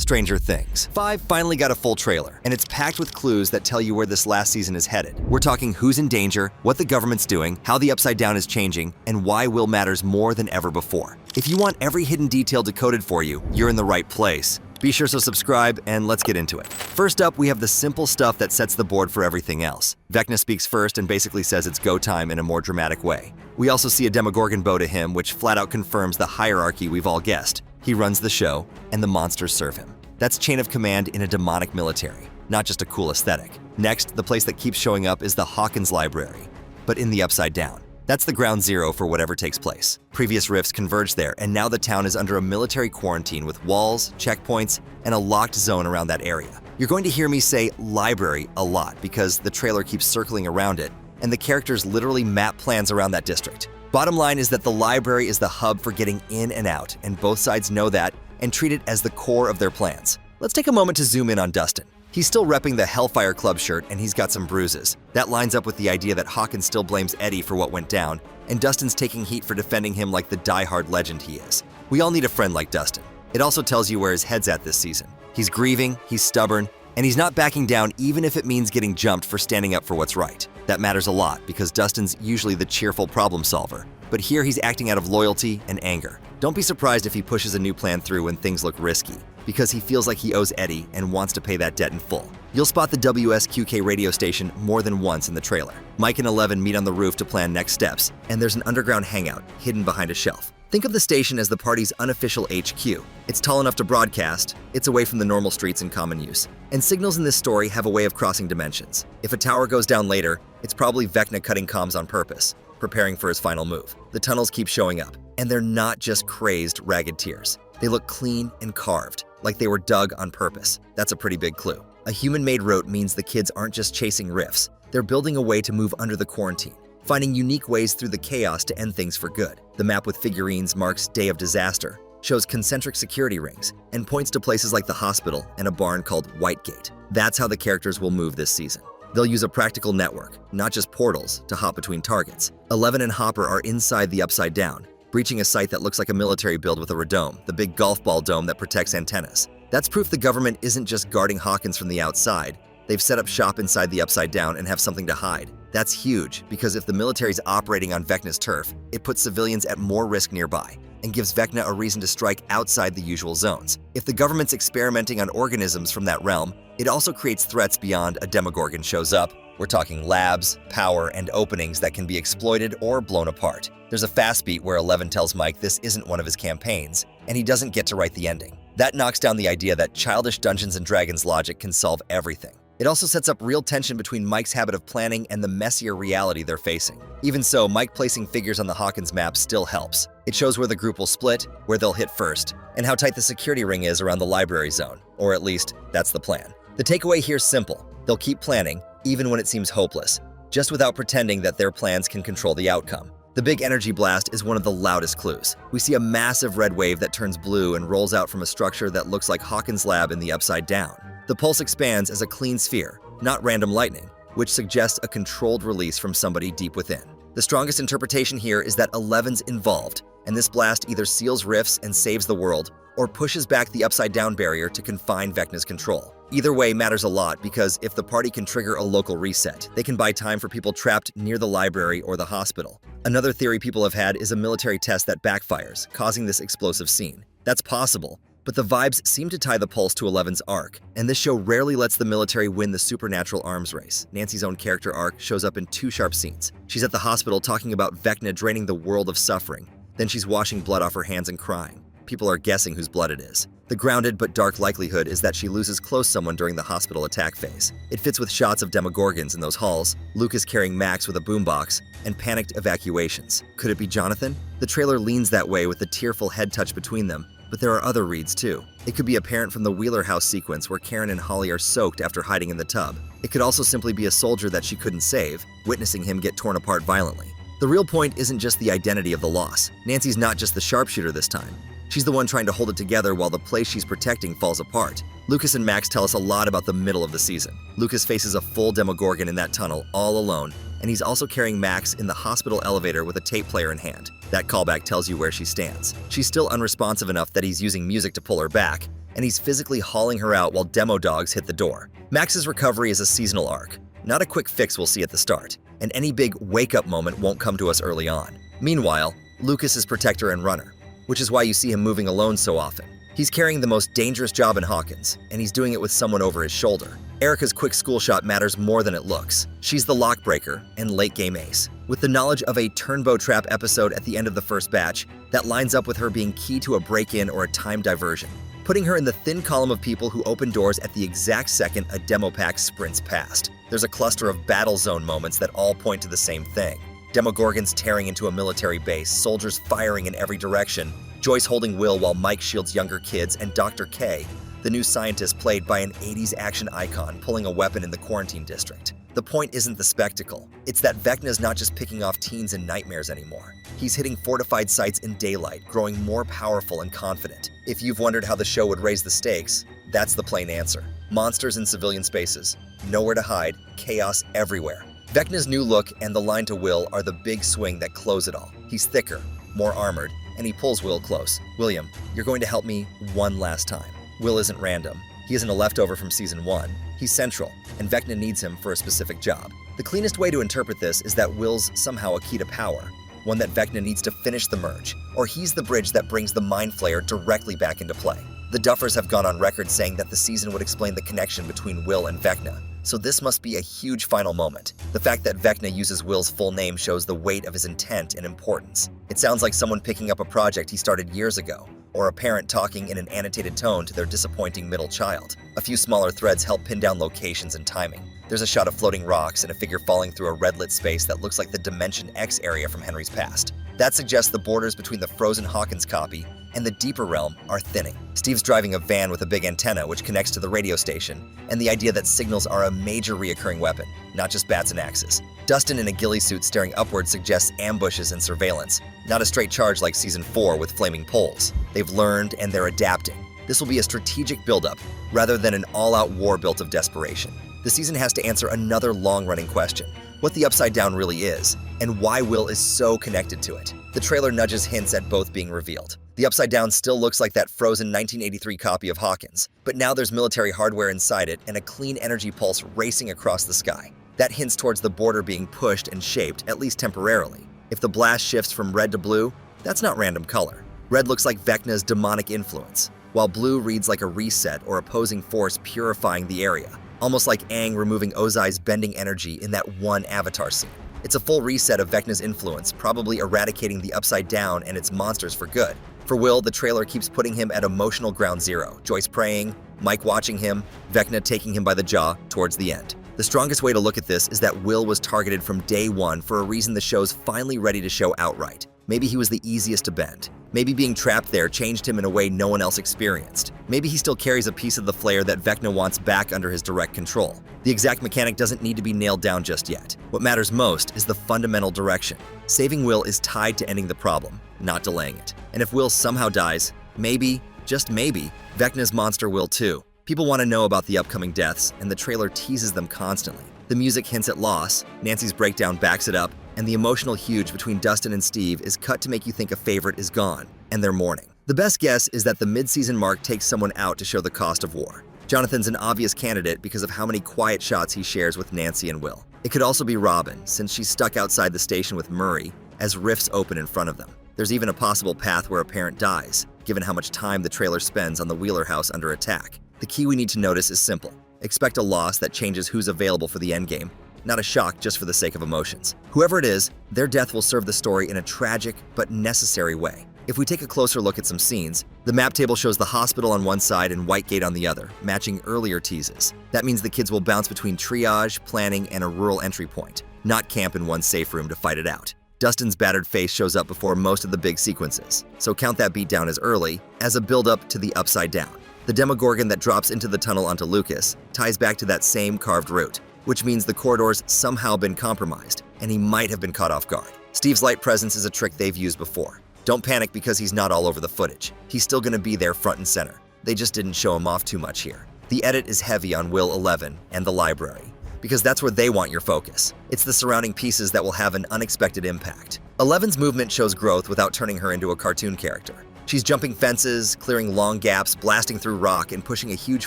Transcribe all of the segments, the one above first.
Stranger Things. 5 finally got a full trailer, and it's packed with clues that tell you where this last season is headed. We're talking who's in danger, what the government's doing, how the Upside Down is changing, and why Will matters more than ever before. If you want every hidden detail decoded for you, you're in the right place. Be sure to subscribe, and let's get into it. First up, we have the simple stuff that sets the board for everything else. Vecna speaks first and basically says it's go time in a more dramatic way. We also see a Demogorgon bow to him, which flat out confirms the hierarchy we've all guessed. He runs the show, and the monsters serve him. That's chain of command in a demonic military, not just a cool aesthetic. Next, the place that keeps showing up is the Hawkins library, but in the Upside Down. That's the ground zero for whatever takes place. Previous rifts converge there, and now the town is under a military quarantine with walls, checkpoints, and a locked zone around that area. You're going to hear me say library a lot because the trailer keeps circling around it, and the characters literally map plans around that district. Bottom line is that the library is the hub for getting in and out, and both sides know that and treat it as the core of their plans. Let's take a moment to zoom in on Dustin. He's still repping the Hellfire Club shirt, and he's got some bruises. That lines up with the idea that Hawkins still blames Eddie for what went down, and Dustin's taking heat for defending him like the die-hard legend he is. We all need a friend like Dustin. It also tells you where his head's at this season. He's grieving, he's stubborn, and he's not backing down even if it means getting jumped for standing up for what's right. That matters a lot because Dustin's usually the cheerful problem solver, but here he's acting out of loyalty and anger. Don't be surprised if he pushes a new plan through when things look risky, because he feels like he owes Eddie and wants to pay that debt in full. You'll spot the WSQK radio station more than once in the trailer. Mike and 11 meet on the roof to plan next steps, and there's an underground hangout hidden behind a shelf. Think of the station as the party's unofficial HQ. It's tall enough to broadcast, it's away from the normal streets in common use, and signals in this story have a way of crossing dimensions. If a tower goes down later, it's probably Vecna cutting comms on purpose, preparing for his final move. The tunnels keep showing up, and they're not just crazed, ragged tiers. They look clean and carved, like they were dug on purpose. That's a pretty big clue. A human-made route means the kids aren't just chasing rifts, they're building a way to move under the quarantine, finding unique ways through the chaos to end things for good. The map with figurines marks Day of Disaster, shows concentric security rings, and points to places like the hospital and a barn called Whitegate. That's how the characters will move this season. They'll use a practical network, not just portals, to hop between targets. 11 and Hopper are inside the Upside Down, breaching a site that looks like a military build with a radome, the big golf ball dome that protects antennas. That's proof the government isn't just guarding Hawkins from the outside. They've set up shop inside the Upside Down and have something to hide. That's huge, because if the military's operating on Vecna's turf, it puts civilians at more risk nearby and gives Vecna a reason to strike outside the usual zones. If the government's experimenting on organisms from that realm, it also creates threats beyond a Demogorgon shows up. We're talking labs, power, and openings that can be exploited or blown apart. There's a fast beat where 11 tells Mike this isn't one of his campaigns, and he doesn't get to write the ending. That knocks down the idea that childish Dungeons & Dragons logic can solve everything. It also sets up real tension between Mike's habit of planning and the messier reality they're facing. Even so, Mike placing figures on the Hawkins map still helps. It shows where the group will split, where they'll hit first, and how tight the security ring is around the library zone, or at least, that's the plan. The takeaway here's simple. They'll keep planning, even when it seems hopeless, just without pretending that their plans can control the outcome. The big energy blast is one of the loudest clues. We see a massive red wave that turns blue and rolls out from a structure that looks like Hawkins' lab in the Upside Down. The pulse expands as a clean sphere, not random lightning, which suggests a controlled release from somebody deep within. The strongest interpretation here is that 11's involved, and this blast either seals rifts and saves the world, or pushes back the Upside Down barrier to confine Vecna's control. Either way matters a lot because if the party can trigger a local reset, they can buy time for people trapped near the library or the hospital. Another theory people have had is a military test that backfires, causing this explosive scene. That's possible, but the vibes seem to tie the pulse to 11's arc, and this show rarely lets the military win the supernatural arms race. Nancy's own character arc shows up in 2 sharp scenes. She's at the hospital talking about Vecna draining the world of suffering, then she's washing blood off her hands and crying. People are guessing whose blood it is. The grounded but dark likelihood is that she loses close someone during the hospital attack phase. It fits with shots of Demogorgons in those halls, Lucas carrying Max with a boombox, and panicked evacuations. Could it be Jonathan? The trailer leans that way with the tearful head touch between them, but there are other reads too. It could be apparent from the Wheeler house sequence where Karen and Holly are soaked after hiding in the tub. It could also simply be a soldier that she couldn't save, witnessing him get torn apart violently. The real point isn't just the identity of the loss. Nancy's not just the sharpshooter this time. She's the one trying to hold it together while the place she's protecting falls apart. Lucas and Max tell us a lot about the middle of the season. Lucas faces a full Demogorgon in that tunnel, all alone, and he's also carrying Max in the hospital elevator with a tape player in hand. That callback tells you where she stands. She's still unresponsive enough that he's using music to pull her back, and he's physically hauling her out while demo dogs hit the door. Max's recovery is a seasonal arc, not a quick fix we'll see at the start, and any big wake-up moment won't come to us early on. Meanwhile, Lucas is protector and runner, which is why you see him moving alone so often. He's carrying the most dangerous job in Hawkins, and he's doing it with someone over his shoulder. Erica's quick school shot matters more than it looks. She's the lockbreaker and late-game ace. With the knowledge of a turnbow trap episode at the end of the first batch, that lines up with her being key to a break-in or a time diversion, putting her in the thin column of people who open doors at the exact second a demo pack sprints past. There's a cluster of battle zone moments that all point to the same thing. Demogorgons tearing into a military base, soldiers firing in every direction, Joyce holding Will while Mike shields younger kids, and Dr. K, the new scientist played by an 80s action icon pulling a weapon in the quarantine district. The point isn't the spectacle. It's that Vecna's not just picking off teens in nightmares anymore. He's hitting fortified sites in daylight, growing more powerful and confident. If you've wondered how the show would raise the stakes, that's the plain answer. Monsters in civilian spaces, nowhere to hide, chaos everywhere. Vecna's new look and the line to Will are the big swing that close it all. He's thicker, more armored, and he pulls Will close. "William, you're going to help me one last time." Will isn't random. He isn't a leftover from season 1. He's central, and Vecna needs him for a specific job. The cleanest way to interpret this is that Will's somehow a key to power, one that Vecna needs to finish the merge, or he's the bridge that brings the Mind Flayer directly back into play. The Duffers have gone on record saying that the season would explain the connection between Will and Vecna, so this must be a huge final moment. The fact that Vecna uses Will's full name shows the weight of his intent and importance. It sounds like someone picking up a project he started years ago, or a parent talking in an annotated tone to their disappointing middle child. A few smaller threads help pin down locations and timing. There's a shot of floating rocks and a figure falling through a red-lit space that looks like the Dimension X area from Henry's past. That suggests the borders between the frozen Hawkins copy and the deeper realm are thinning. Steve's driving a van with a big antenna which connects to the radio station, and the idea that signals are a major reoccurring weapon, not just bats and axes. Dustin in a ghillie suit staring upward suggests ambushes and surveillance, not a straight charge like Season 4 with flaming poles. They've learned and they're adapting. This will be a strategic buildup rather than an all-out war built of desperation. The season has to answer another long-running question: what the Upside Down really is, and why Will is so connected to it. The trailer nudges hints at both being revealed. The Upside Down still looks like that frozen 1983 copy of Hawkins, but now there's military hardware inside it and a clean energy pulse racing across the sky. That hints towards the border being pushed and shaped, at least temporarily. If the blast shifts from red to blue, that's not random color. Red looks like Vecna's demonic influence, while blue reads like a reset or opposing force purifying the area, almost like Aang removing Ozai's bending energy in that one Avatar scene. It's a full reset of Vecna's influence, probably eradicating the Upside Down and its monsters for good. For Will, the trailer keeps putting him at emotional ground zero. Joyce praying, Mike watching him, Vecna taking him by the jaw towards the end. The strongest way to look at this is that Will was targeted from day one for a reason the show's finally ready to show outright. Maybe he was the easiest to bend. Maybe being trapped there changed him in a way no one else experienced. Maybe he still carries a piece of the flare that Vecna wants back under his direct control. The exact mechanic doesn't need to be nailed down just yet. What matters most is the fundamental direction. Saving Will is tied to ending the problem, not delaying it. And if Will somehow dies, maybe, just maybe, Vecna's monster will too. People want to know about the upcoming deaths, and the trailer teases them constantly. The music hints at loss, Nancy's breakdown backs it up, and the emotional huge between Dustin and Steve is cut to make you think a favorite is gone, and they're mourning. The best guess is that the mid-season mark takes someone out to show the cost of war. Jonathan's an obvious candidate because of how many quiet shots he shares with Nancy and Will. It could also be Robin, since she's stuck outside the station with Murray as rifts open in front of them. There's even a possible path where a parent dies, given how much time the trailer spends on the Wheeler house under attack. The key we need to notice is simple. Expect a loss that changes who's available for the endgame, not a shock just for the sake of emotions. Whoever it is, their death will serve the story in a tragic but necessary way. If we take a closer look at some scenes, the map table shows the hospital on one side and Whitegate on the other, matching earlier teases. That means the kids will bounce between triage, planning, and a rural entry point, not camp in one safe room to fight it out. Dustin's battered face shows up before most of the big sequences, so count that beatdown as early, as a build-up to the Upside Down. The Demogorgon that drops into the tunnel onto Lucas ties back to that same carved route, which means the corridor's somehow been compromised, and he might have been caught off guard. Steve's light presence is a trick they've used before. Don't panic because he's not all over the footage. He's still gonna be there front and center. They just didn't show him off too much here. The edit is heavy on Will 11 and the library, because that's where they want your focus. It's the surrounding pieces that will have an unexpected impact. 11's movement shows growth without turning her into a cartoon character. She's jumping fences, clearing long gaps, blasting through rock, and pushing a huge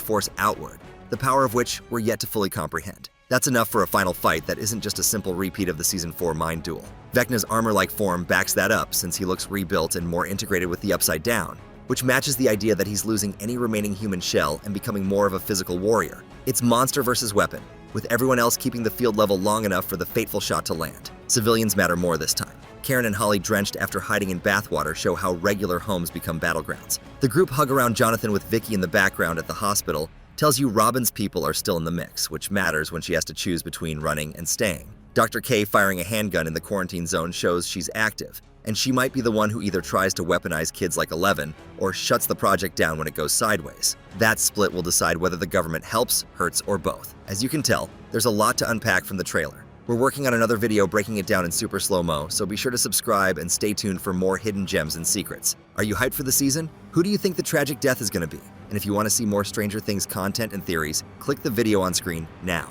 force outward, the power of which we're yet to fully comprehend. That's enough for a final fight that isn't just a simple repeat of the Season 4 mind duel. Vecna's armor-like form backs that up since he looks rebuilt and more integrated with the Upside Down, which matches the idea that he's losing any remaining human shell and becoming more of a physical warrior. It's monster versus weapon, with everyone else keeping the field level long enough for the fateful shot to land. Civilians matter more this time. Karen and Holly, drenched after hiding in bathwater, show how regular homes become battlegrounds. The group hug around Jonathan with Vicky in the background at the hospital tells you Robin's people are still in the mix, which matters when she has to choose between running and staying. Dr. K firing a handgun in the quarantine zone shows she's active, and she might be the one who either tries to weaponize kids like 11 or shuts the project down when it goes sideways. That split will decide whether the government helps, hurts, or both. As you can tell, there's a lot to unpack from the trailer. We're working on another video breaking it down in super slow-mo, so be sure to subscribe and stay tuned for more hidden gems and secrets. Are you hyped for the season? Who do you think the tragic death is going to be? And if you want to see more Stranger Things content and theories, click the video on screen now.